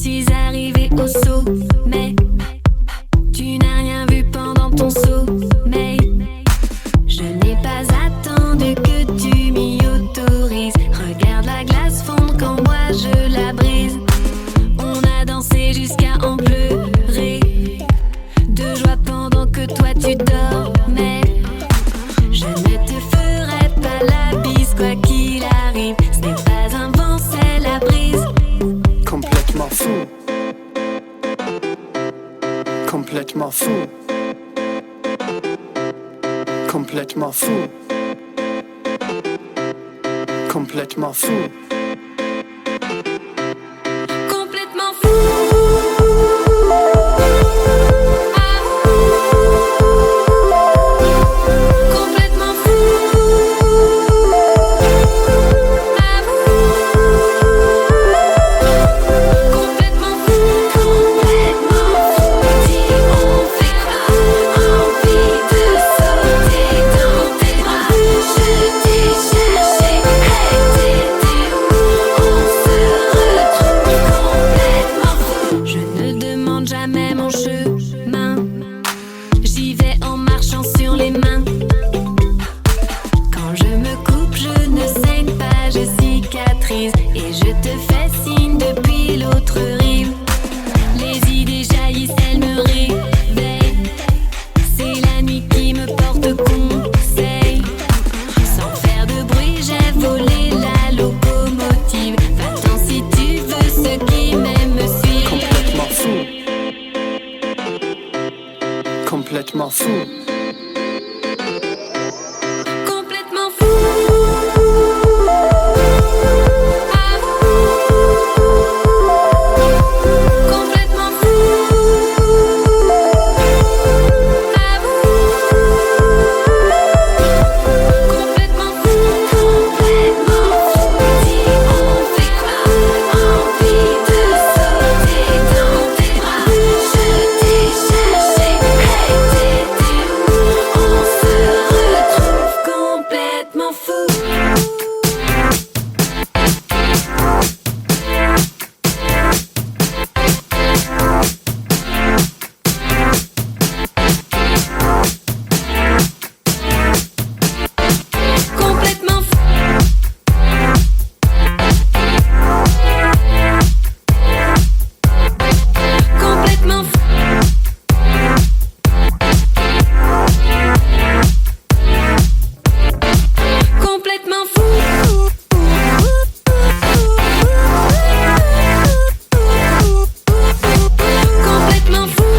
suis arrivé au sommet. Tu n'as rien vu pendant ton sommeil. Je n'ai pas attendu que tu m'y autorises. Regarde la glace fondre quand moi je la brise. On a dansé jusqu'à en pleurer de joie pendant que toi tu dormais. Je ne te ferai pas la bise quoi qu'il arrive. Ce n'est pas un vent, c'est la brise. Complètement fou. Complètement fou. Complètement fou. Complètement fou. Complètement fou. Complètement fou. Complètement fou. Dis on fait quoi? Envie de sauter dans tes bras. Je t'ai cherché, hey t'étais où? On se retrouve complètement fou. Je ne demande jamais mon chemin. J'y vais en marchant sur les mains. Quand je me coupe, je ne saigne pas, je cicatrise. Et je te fais signe depuis l'autre rive. Les idées jaillissent, elles me réveillent. C'est la nuit qui me porte conseil. Sans faire de bruit, j'ai volé la locomotive. Va-t'en si tu veux, ceux qui m'aiment me suivent. Complètement fou. Complètement fou. Complètement fou. Complètement fou. Complètement fou. Complètement fou. Dis on fait quoi? Envie de sauter dans tes bras. Je t'ai cherché, hey t'étais où? On se retrouve complètement fou. Complètement fou. Complètement fou. Complètement fou. Complètement fou.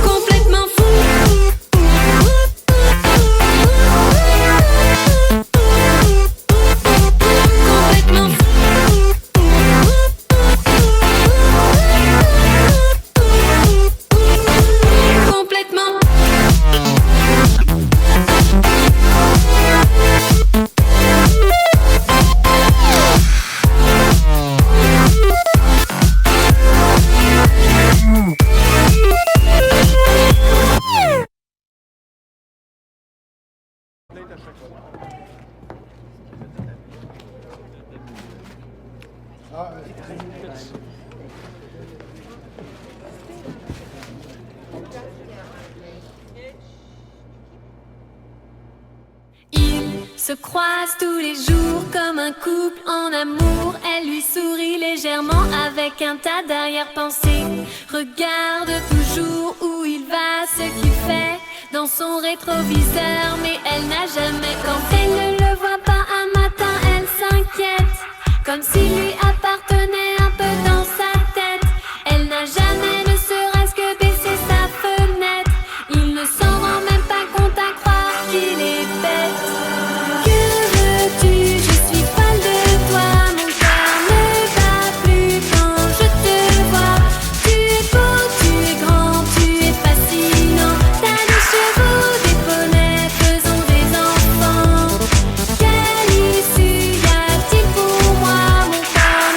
Complètement fou. Complètement fou. Complètement. Ils se croisent tous les jours comme un couple en amour. Elle lui sourit légèrement avec un tas d'arrière-pensées. Regarde toujours où il va, ce qu'il fait dans son rétroviseur. Mais elle n'a jamais, quand elle ne le voit pas un matin, elle s'inquiète. Comme s'il lui appartenait un peu dans sa tête. Elle n'a jamais ne serait-ce que baissé sa fenêtre. Il ne s'en rend même pas compte à croire qu'il est bête. Que veux-tu? Je suis folle de toi. Mon cœur ne bat plus quand je te vois. Tu es beau, tu es grand, tu es fascinant. T'as des chevaux, des poneys, faisons des enfants. Quelle issue y a-t-il pour moi? Mon cœur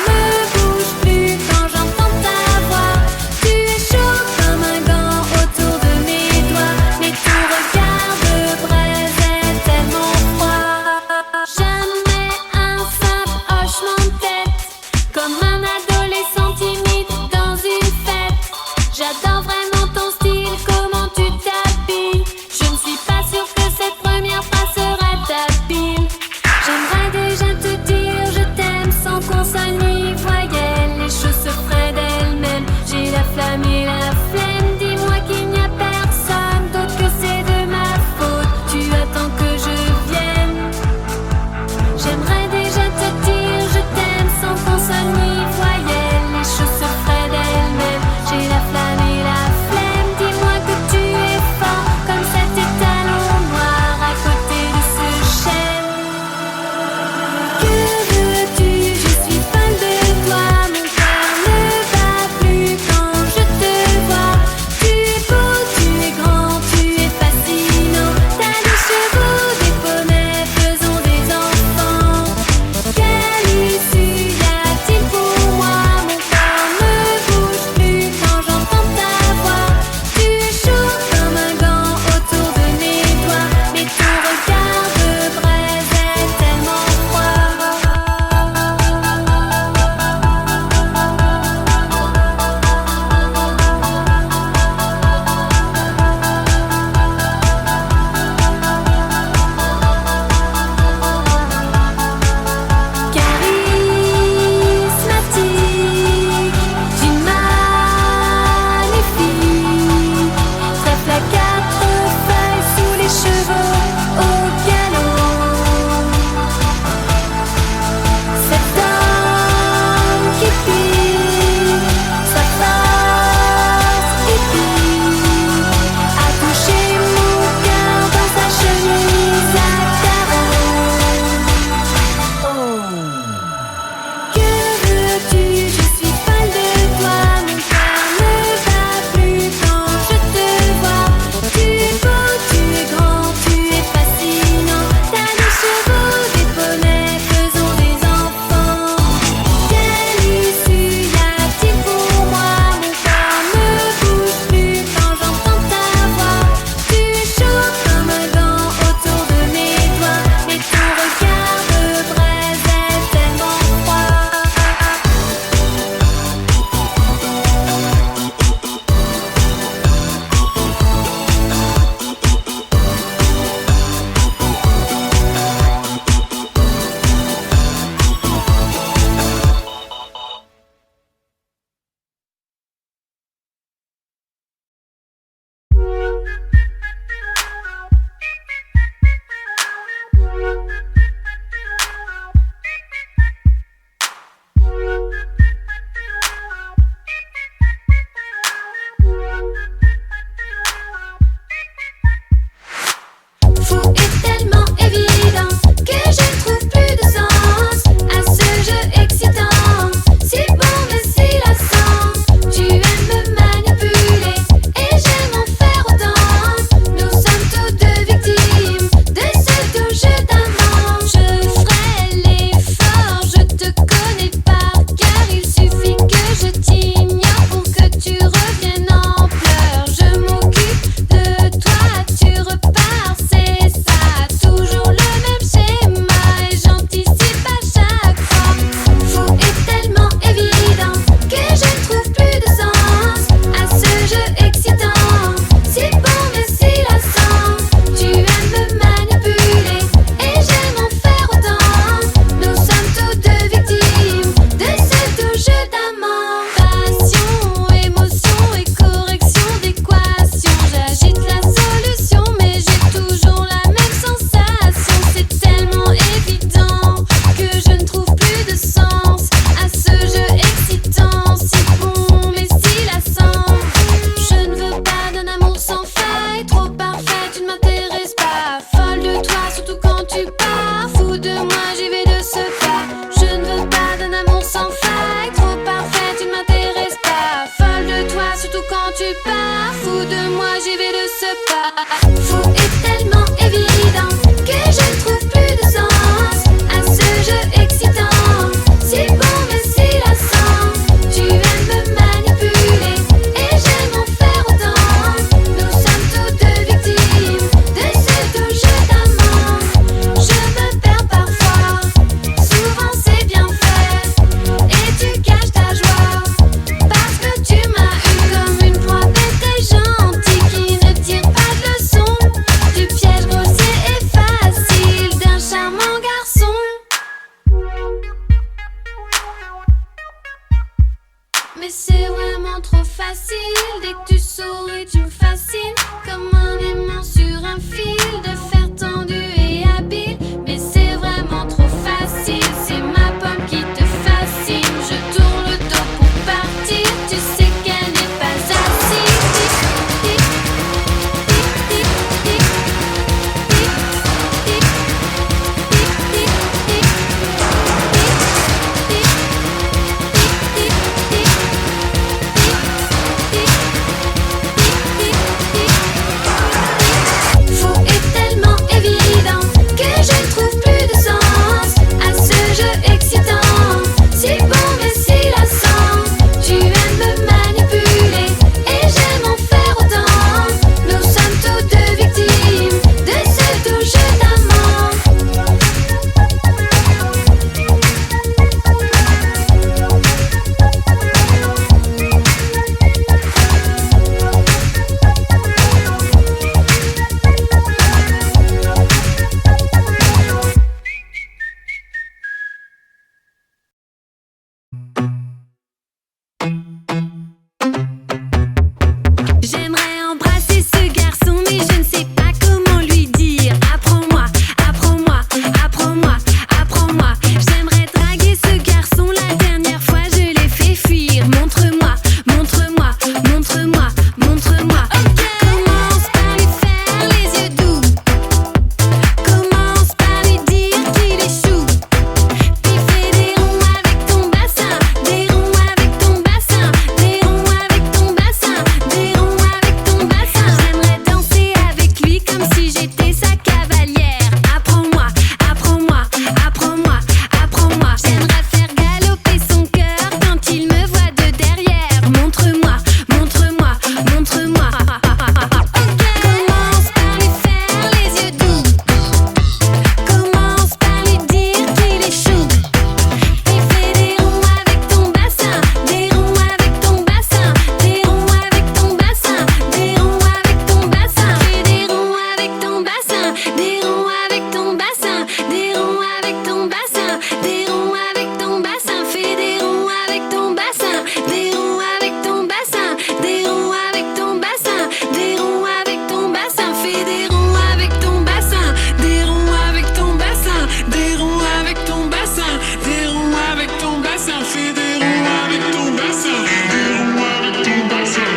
bassin, des ronds avec ton bassin, des ronds avec ton bassin, des ronds avec ton bassin, fais des ronds avec ton bassin, des ronds avec ton bassin, des ronds avec ton bassin, des ronds avec ton bassin, fais des ronds avec ton bassin, des ronds avec ton bassin, des ronds avec ton bassin, des ronds avec ton bassin, fais des ronds avec ton bassin, des ronds avec ton bassin.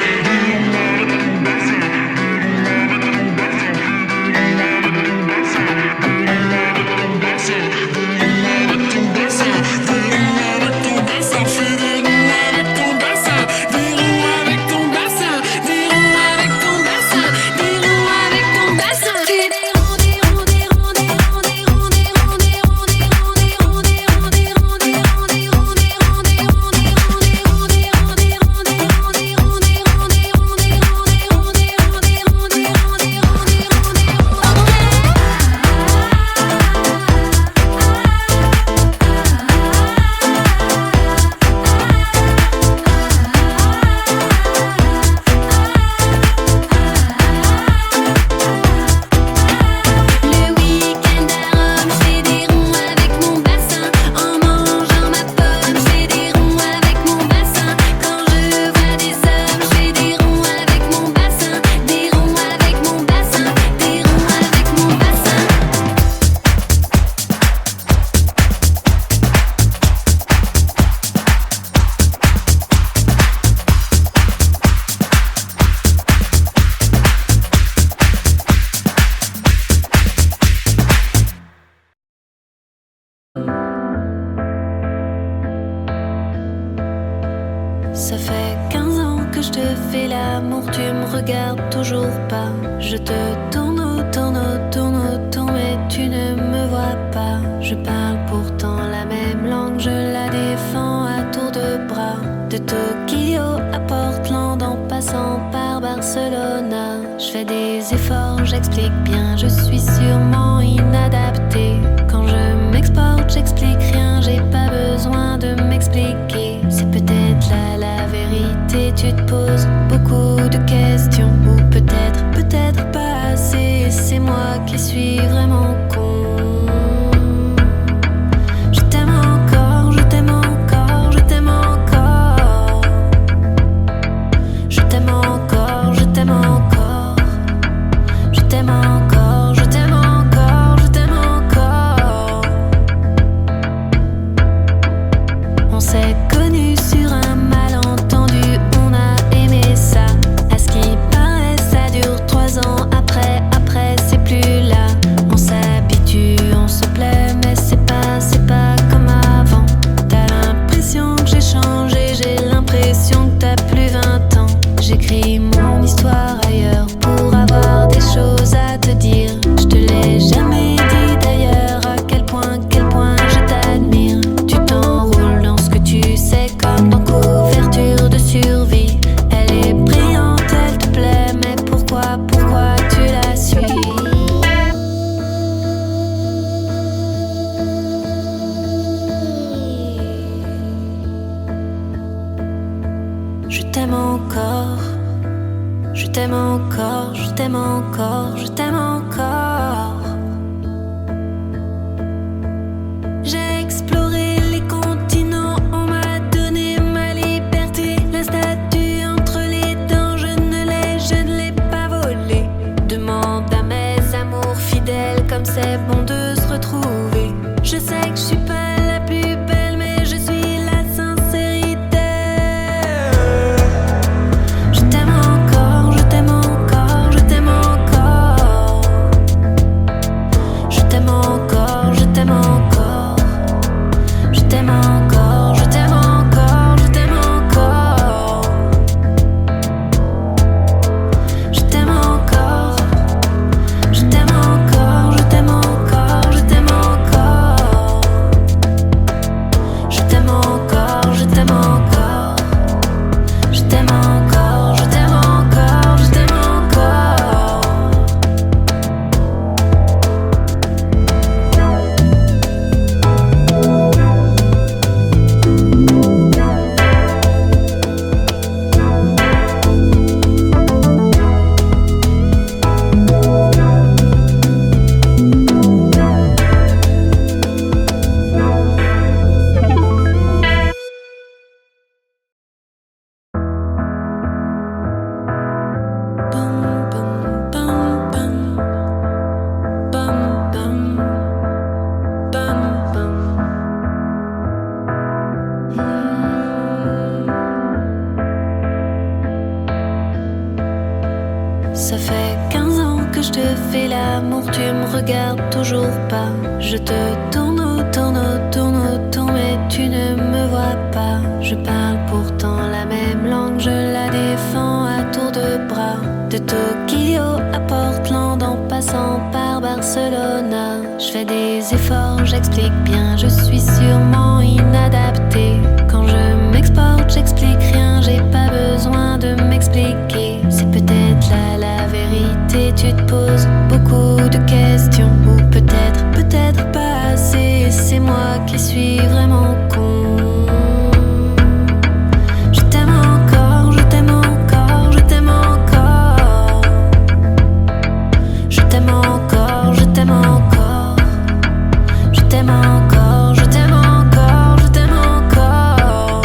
Ça fait 15 ans que je te fais l'amour, tu me regardes toujours pas. Je te tourne autour, mais tu ne me vois pas. Je parle pourtant la même langue, je la défends à tour de bras. De Tokyo à Portland en passant par Barcelona. Je fais des efforts, j'explique bien, je suis sûrement inadaptée. Quand je m'exporte, j'explique rien, j'ai pas besoin de m'expliquer. C'est peut-être là la vérité, tu te poses beaucoup de questions. Ou peut-être pas assez, c'est moi qui suis vraiment con. Je t'aime encore, je t'aime encore, je t'aime encore. Je t'aime encore, je t'aime encore. Je t'aime encore, je t'aime encore, je t'aime encore. On s'est connus sur un malentendu, on a aimé ça. À ce qui paraît, ça dure 3 ans, après c'est plus là. On s'habitue, on se plaît, mais c'est pas comme avant. T'as l'impression que j'ai changé, j'ai l'impression que t'as plus 20 ans. J'écris mon histoire ailleurs pour avoir des choses à te dire. Je te l'ai jamais dit d'ailleurs, à quel point je t'admire. Tu t'enroules dans ce que tu sais comme dans couverture de survie. Elle est brillante, elle te plaît, mais pourquoi tu la suis? Je t'aime encore, je t'aime encore, je t'aime encore, je t'aime encore. J'ai exploré les continents, on m'a donné ma liberté. La statue entre les dents, je ne l'ai pas volée. Demande à mes amours fidèles comme c'est bon de se retrouver. Je sais que je suis pas la plus belle, mais je suis la sincérité. Je t'aime encore, je t'aime encore, je t'aime encore. Je t'aime encore, je t'aime encore. Je t'aime encore, je t'aime encore, je t'aime encore. Je t'aime encore, je t'aime encore, je t'aime encore. regardes toujours pas. Je te tourne autour, mais tu ne me vois pas. Je parle pourtant la même langue, je la défends à tour de bras. De Tokyo à Portland en passant par Barcelona. Je fais des efforts, j'explique bien, je suis sûrement inadaptée. Quand je m'exporte, j'explique rien, j'ai pas besoin de m'expliquer. C'est peut-être là la vérité, tu te poses beaucoup de questions. Ou peut-être pas assez, c'est moi qui suis vraiment con. Je t'aime encore, je t'aime encore, je t'aime encore. Je t'aime encore, je t'aime encore. Je t'aime encore, je t'aime encore, je t'aime encore.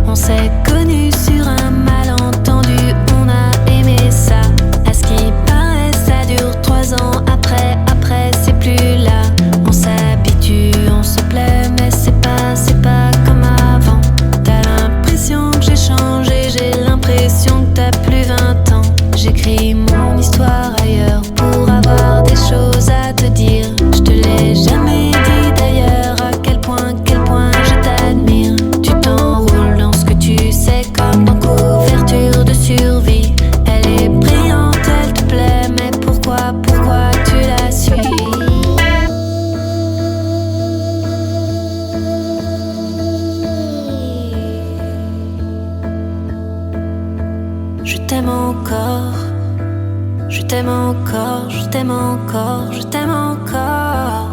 On s'est connus sur un malentendu, on a aimé ça. À ce qui paraît, ça dure 3 ans, après c'est plus là. On s'habitue, on se plaît, mais c'est pas comme avant. T'as l'impression que j'ai changé, j'ai l'impression que t'as plus 20 ans. J'écris mon histoire ailleurs pour avoir des choses à te dire. Je te l'ai jamais dit d'ailleurs, à quel point je t'admire. Tu t'enroules dans ce que tu sais comme dans couverture de survie. Elle est brillante, elle te plaît, mais pourquoi tu la suis? Je t'aime encore, je t'aime encore, je t'aime encore, je t'aime encore.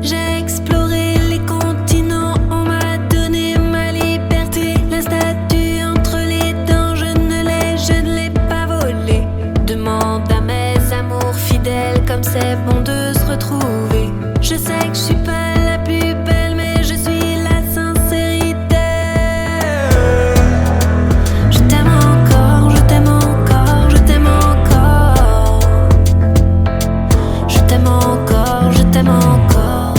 J'ai exploré les continents, on m'a donné ma liberté. La statue entre les dents, je ne l'ai pas volée. Demande à mes amours fidèles comme c'est bon de se retrouver. Je sais que je suis pas la plus belle, mais je suis la sincérité. Je t'aime encore, je t'aime encore, je t'aime encore. Je t'aime encore, je t'aime encore.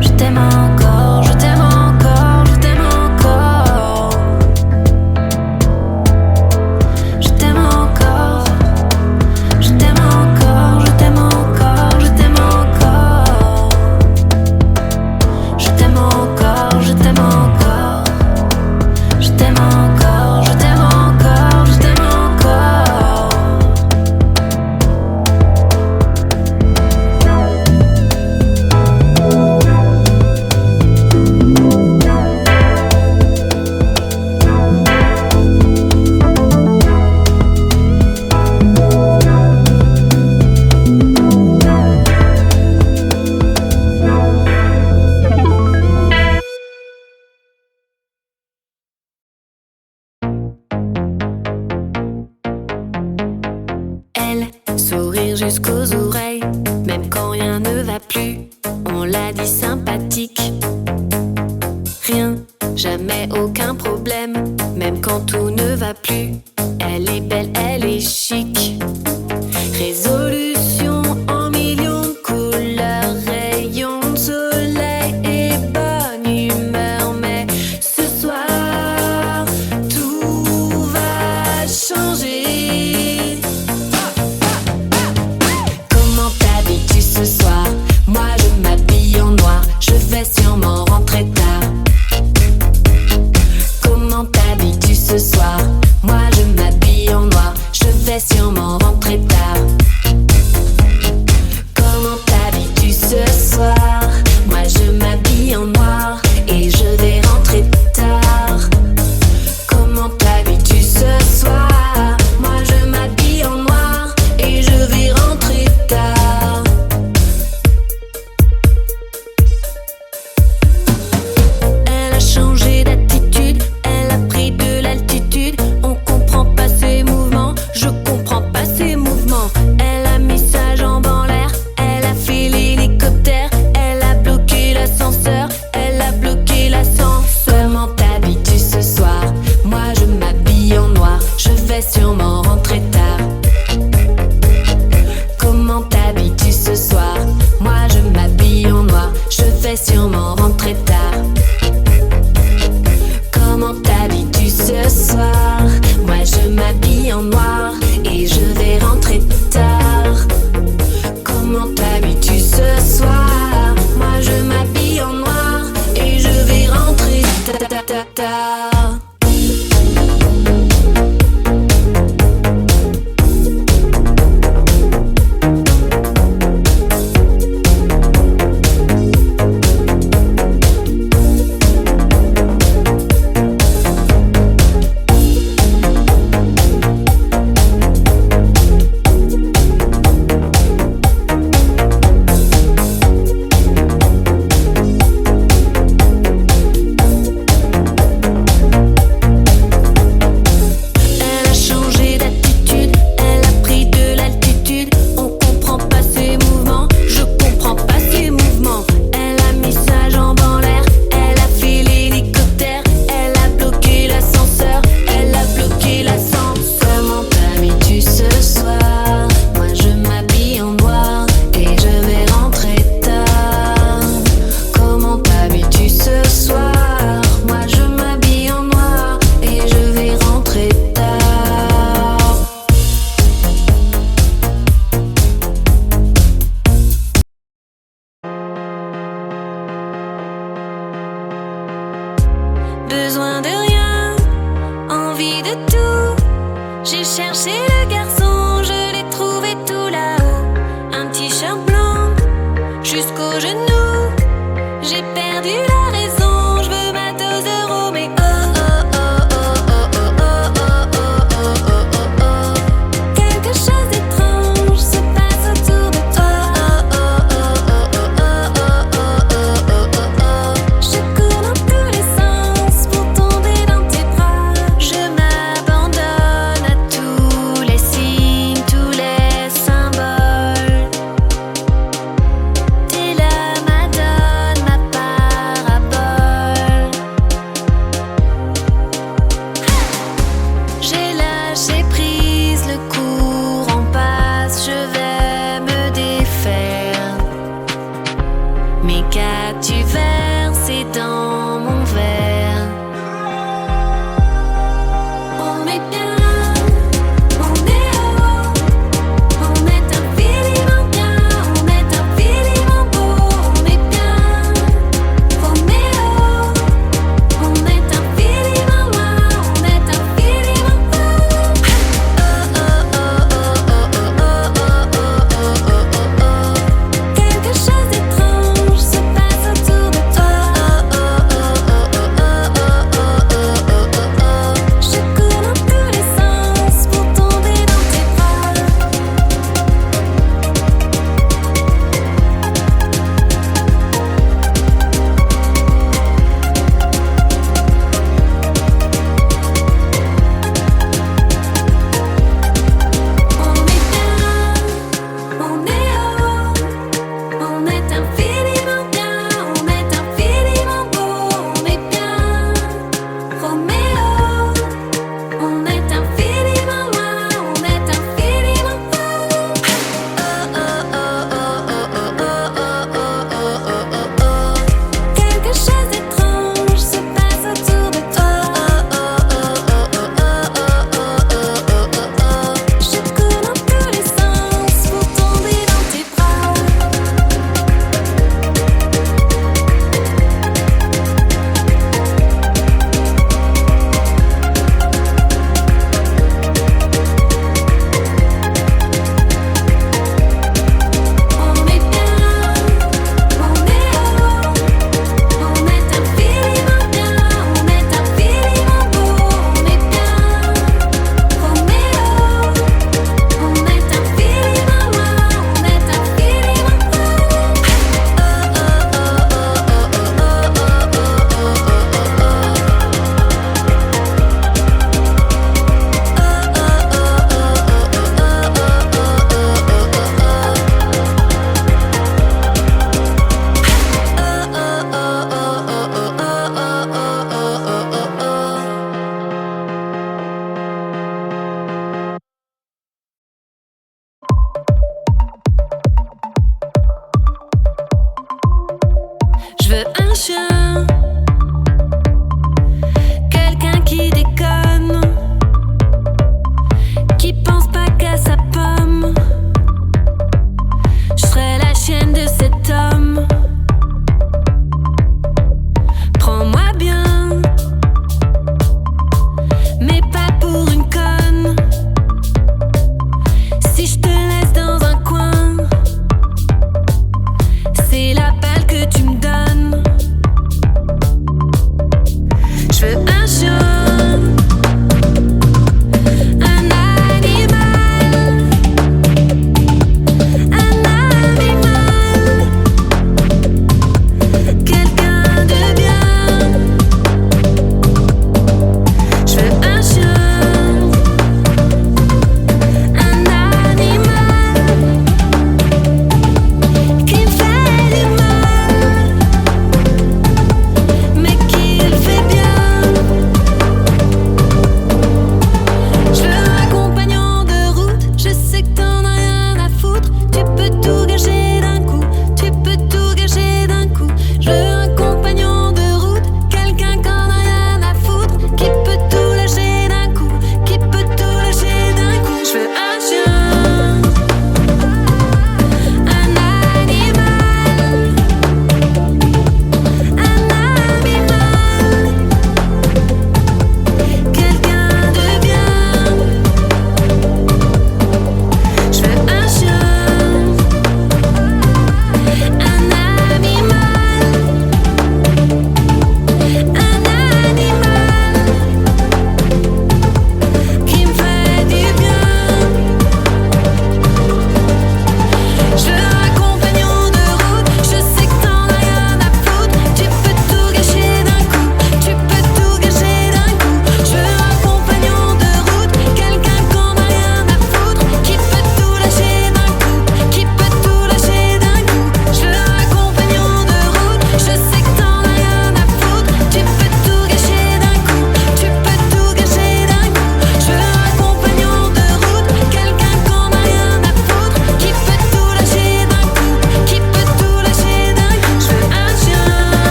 Je t'aime encore, je t'aime encore, je t'aime encore. Je t'aime encore, je t'aime encore, je t'aime encore, je t'aime encore. Je t'aime encore, je t'aime encore. Je t'aime encore, je t'aime encore, je t'aime encore. Elle, sourire jusqu'aux oreilles, même quand rien ne va plus. On l'a dit sympathique. Rien, jamais aucun problème, même quand tout ne va plus. Elle est belle, elle est chic. Résolution en millions de couleurs, rayons de soleil et bonne humeur. Mais ce soir, tout va changer. Comment t'habilles-tu ce soir? Moi je m'habille en noir, je vais sûrement rentrer tard. Comment t'habilles-tu ce soir? Moi je m'habille en noir, je vais sûrement rentrer tard. Comment t'habilles-tu ce soir? Moi je m'habille en noir et je vais rentrer tard. Comment t'habilles-tu ce soir? Moi je m'habille en noir et je vais rentrer tard. Elle a changé d'attitude, elle a pris de l'altitude. On comprend pas ses mouvements, je comprends pas ses mouvements. J'ai cherché le garçon, je l'ai trouvé tout là-haut. Un t-shirt blanc jusqu'aux genoux. J'ai perdu la raison, je veux ma dose d'euros. Mais oh oh oh oh oh oh oh oh oh oh oh oh. Quelque chose d'étrange se passe autour de toi. Oh oh oh oh oh oh oh oh oh oh oh. Je cours dans tous les sens pour tomber dans tes bras. Je m'abandonne à tous les signes.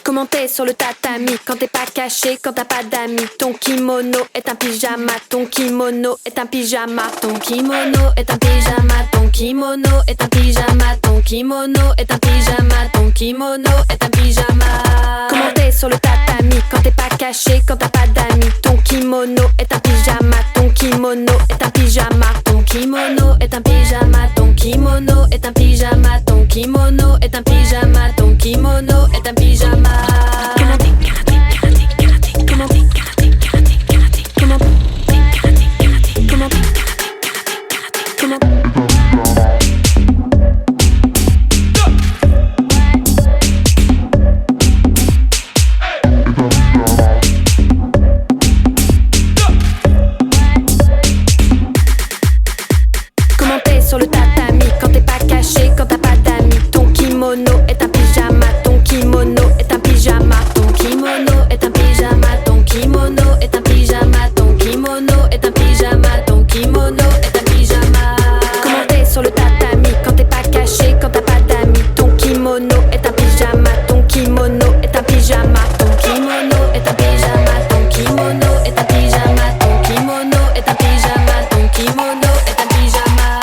Comment t'es sur le tatami quand t'es pas caché, quand t'as pas d'amis. Ton kimono est un pyjama, ton kimono est un pyjama. Ton kimono est un pyjama, ton kimono est un pyjama. Ton kimono est un pyjama, ton kimono est un pyjama. Comment t'es sur le tatami quand t'es pas caché, quand t'as pas d'amis. Ton kimono est un pyjama, ton kimono est un pyjama. Ton kimono est un pyjama, ton kimono est un pyjama. Ton kimono est un pyjama, ton kimono est un pyjama. Comment t'es sur le tatami quand t'es pas caché, quand t'as pas d'amis. Ton kimono est un pyjama, ton kimono est un pyjama. Ton kimono est un pyjama, ton kimono est un pyjama. Ton kimono est un pyjama, ton kimono est un pyjama. Comment t'es sur le tatami quand t'es pas caché, quand t'as pas d'amis. Ton kimono est un pyjama, ton kimono est un pyjama. Ton kimono est un pyjama, ton kimono est un pyjama. Ton kimono est un pyjama, ton kimono est un pyjama.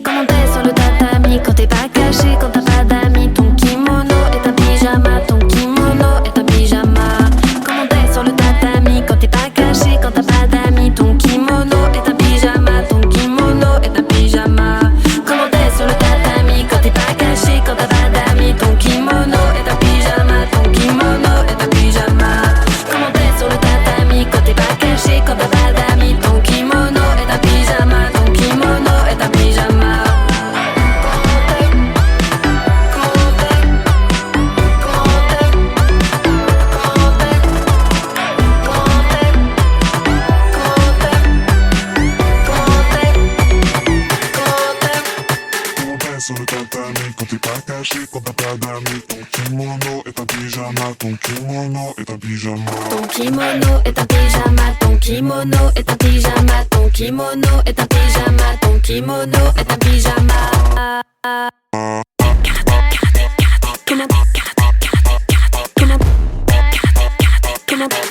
Comment t'es sur le tatami quand t'es pas caché, quand t'as pas d'amis. Ton kimono est un pyjama, ton kimono est un pyjama. Comment t'es sur le tatami quand t'es pas caché, quand t'as pas d'amis. Ton kimono est un pyjama, ton kimono est un pyjama. Comment t'es sur le tatami quand t'es pas caché, quand t'as pas d'amis. Ton kimono est un pyjama, ton kimono est un pyjama. Comment t'es sur le tatami quand t'es pas caché, quand t'as pas d'amis. Ton kimono est un pyjama, ton kimono est un pyjama. Comment t'es sur le tatami quand t'es pas caché, quand t'as pas d'amis. Ton kimono est un pyjama, ton kimono est un pyjama. Ton kimono est un pyjama, ton kimono est un pyjama. Ton kimono est un pyjama, ton kimono est un pyjama. Comment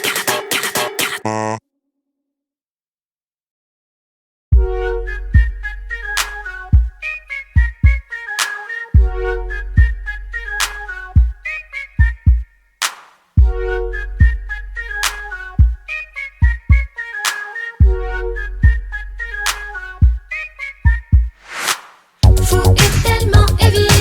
Fou est tellement évident.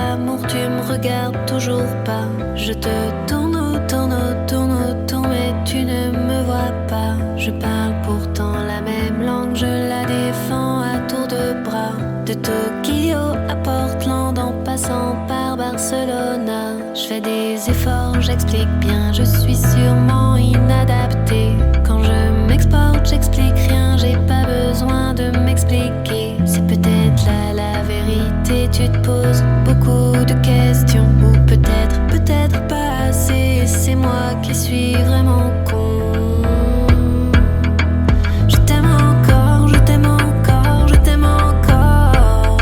l'amour, tu me regardes toujours pas. Je te tourne autour, mais tu ne me vois pas. Je parle pourtant la même langue, je la défends à tour de bras. De Tokyo à Portland en passant par Barcelona. Je fais des efforts, j'explique bien, je suis sûrement inadaptée. Quand je m'exporte, j'explique rien, j'ai pas besoin de m'expliquer. C'est peut-être là la vérité, tu te poses beaucoup de questions. Ou peut-être pas assez, c'est moi qui suis vraiment con. Je t'aime encore, je t'aime encore, je t'aime encore.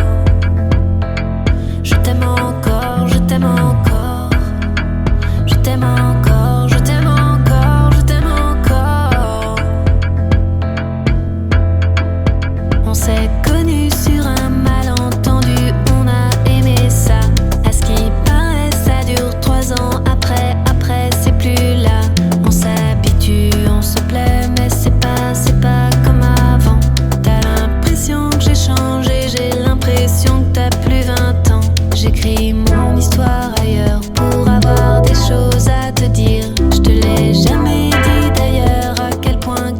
Je t'aime encore, je t'aime encore. Je t'aime encore, je t'aime encore, je t'aime encore. On s'est connus sur un malentendu, on a aimé ça. À ce qui paraît, ça dure 3 ans. Après, c'est plus là. On s'habitue, on se plaît, mais c'est pas comme avant. T'as l'impression que j'ai changé, j'ai l'impression que t'as plus 20 ans. J'écris mon histoire ailleurs pour avoir des choses à te dire. Je te l'ai jamais dit d'ailleurs, à quel point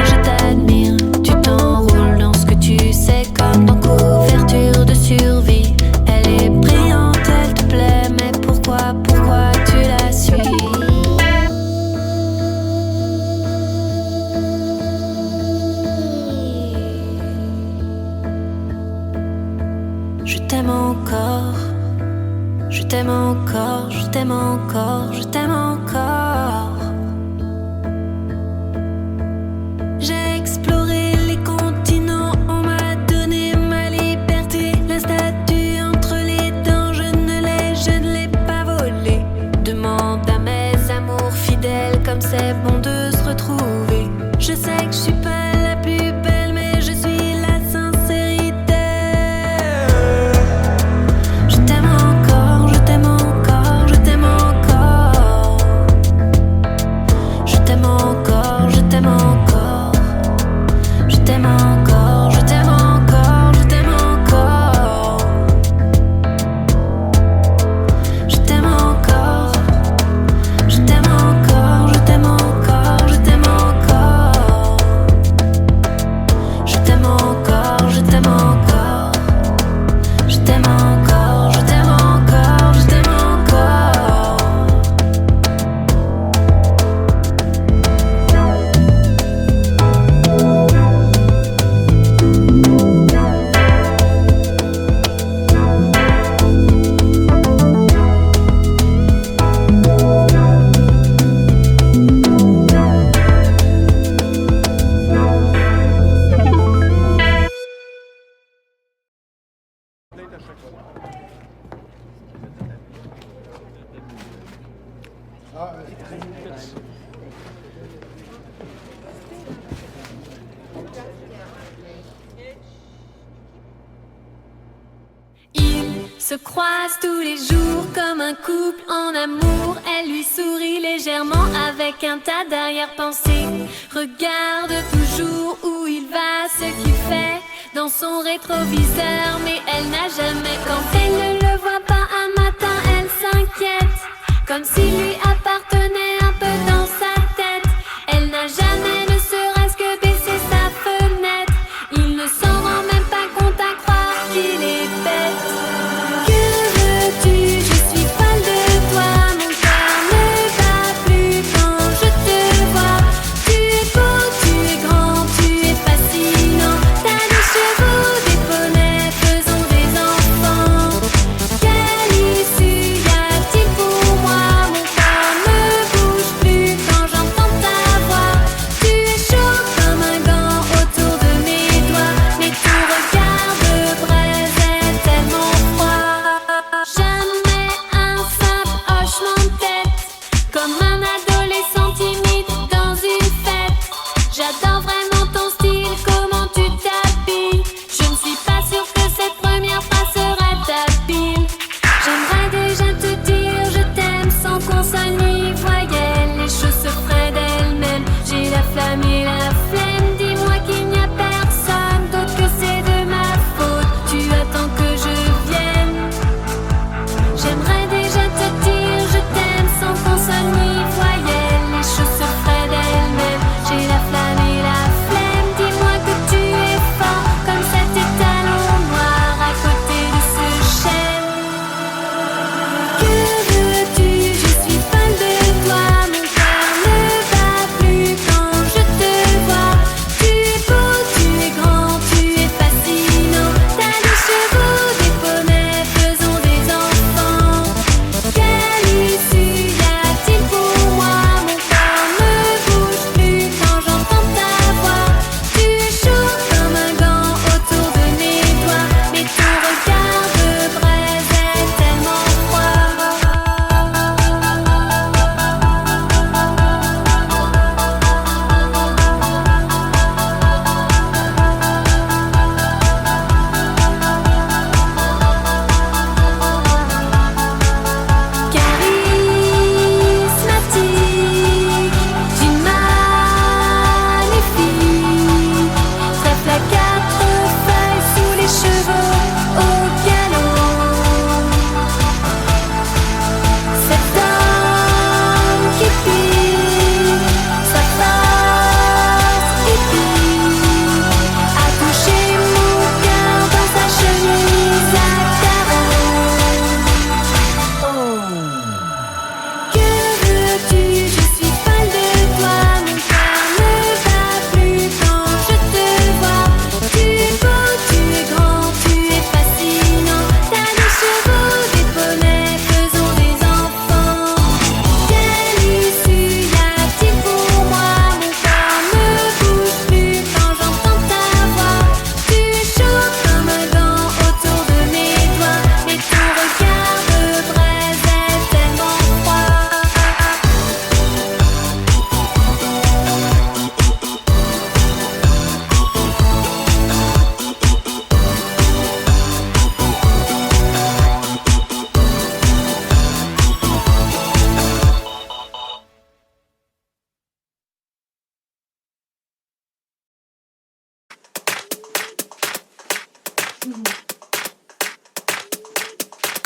je t'admire. Tu t'enroules dans ce que tu sais comme dans couverture de survie. Elle est brillante, elle te plaît, mais pourquoi tu la suis? Je t'aime encore, je t'aime encore, je t'aime encore, je t'aime encore. J'ai exploré les continents, on m'a donné ma liberté. La statue entre les dents, je ne l'ai pas volée. Demande à mes amours fidèles comme c'est bon de se retrouver. Je sais que je suis pas la plus belle, mais je suis la sincérité. Je t'aime encore, je t'aime encore, je t'aime encore. Je t'aime encore, je t'aime encore. Je t'aime encore, je t'aime encore, je t'aime encore. Je t'aime encore, je t'aime encore, je t'aime encore, je t'aime encore. Je t'aime encore, je t'aime encore. Je t'aime encore, je t'aime encore, je t'aime encore. Ils se croisent tous les jours comme un couple en amour. Elle lui sourit légèrement avec un tas d'arrière-pensées. Regarde toujours où il va, ce qu'il fait dans son rétroviseur. Mais elle n'a jamais, quand elle ne le voit pas un matin, elle s'inquiète, comme s'il lui appartenait un peu dans sa tête. Elle n'a jamais ne serait-ce que baissé sa fenêtre. Il ne s'en rend même pas compte à croire qu'il est bête. Que veux-tu? Je suis folle de toi. Mon cœur ne bat plus quand je te vois. Tu es beau, tu es grand, tu es fascinant. T'as des chevaux, des poneys, faisons des enfants.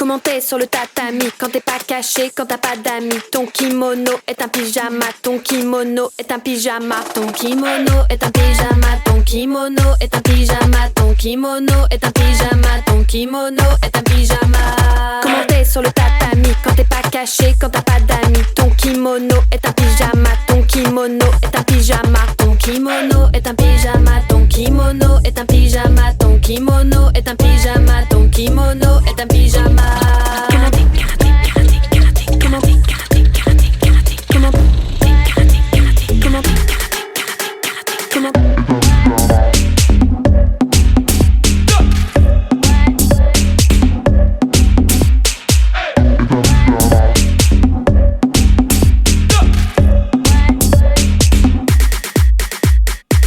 Comment t'es sur le tatami quand t'es pas caché, quand t'as pas d'amis. Ton kimono est un pyjama, ton kimono est un pyjama. Ton kimono est un pyjama, ton kimono est un pyjama. Ton kimono est un pyjama, ton kimono est un pyjama. Comment t'es sur le tatami quand t'es pas caché, quand t'as pas d'amis. Ton kimono est un pyjama, ton kimono est un pyjama. Ton kimono est un pyjama, ton kimono est un pyjama. Ton kimono est un pyjama, ton kimono est un pyjama.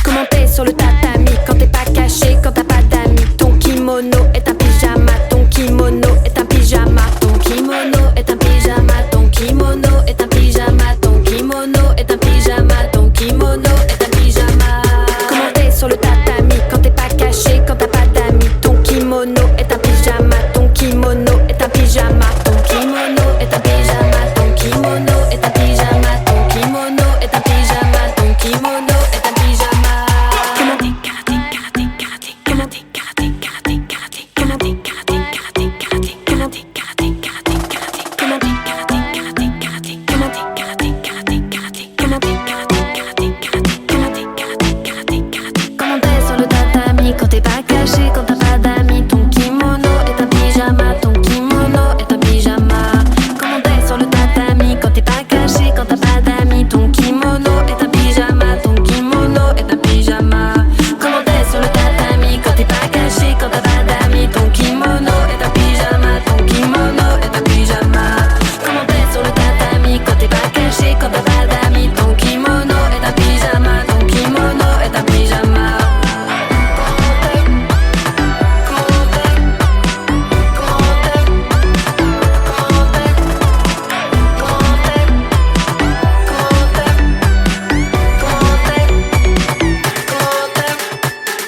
Comment t'es sur le tatami quand t'es pas caché, quand t'as pas d'amis. Ton kimono est un pyjama, ton kimono est un pyjama. Ton kimono est un pyjama, ton kimono est un pyjama. Ton kimono est un pyjama, ton kimono est un pyjama. Comment t'es sur le tatami quand t'es pas caché, quand t'as pas d'amis. Ton kimono est un pyjama, ton kimono est un pyjama. Ton kimono est un pyjama, ton kimono est un pyjama. Ton kimono est un pyjama, ton kimono est un pyjama. Comment t'es sur le tatami quand t'es pas caché, quand t'as pas d'amis. Ton kimono est un pyjama, ton kimono est un pyjama. Comment t'es sur le tatami quand t'es pas caché, quand t'as pas d'amis. Ton kimono est un pyjama, ton kimono est un pyjama. Comment t'es sur le tatami quand t'es pas caché, quand t'as pas d'amis. Ton kimono est un pyjama, ton kimono est un pyjama. Comment t'es sur le tatami quand t'es pas caché, quand t'as pas d'amis. Ton kimono est un pyjama, ton kimono est un pyjama.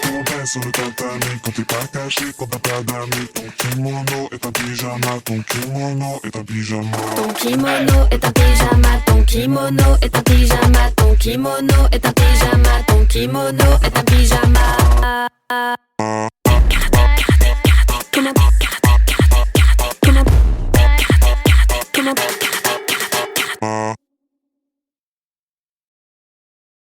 Comment t'es sur le tatami quand t'es pas caché, quand t'as pas d'amis. Ton kimono est un pyjama, ton kimono est un pyjama. Ton kimono est un pyjama, ton kimono est un pyjama. Ton kimono est un pyjama, ton kimono est un pyjama.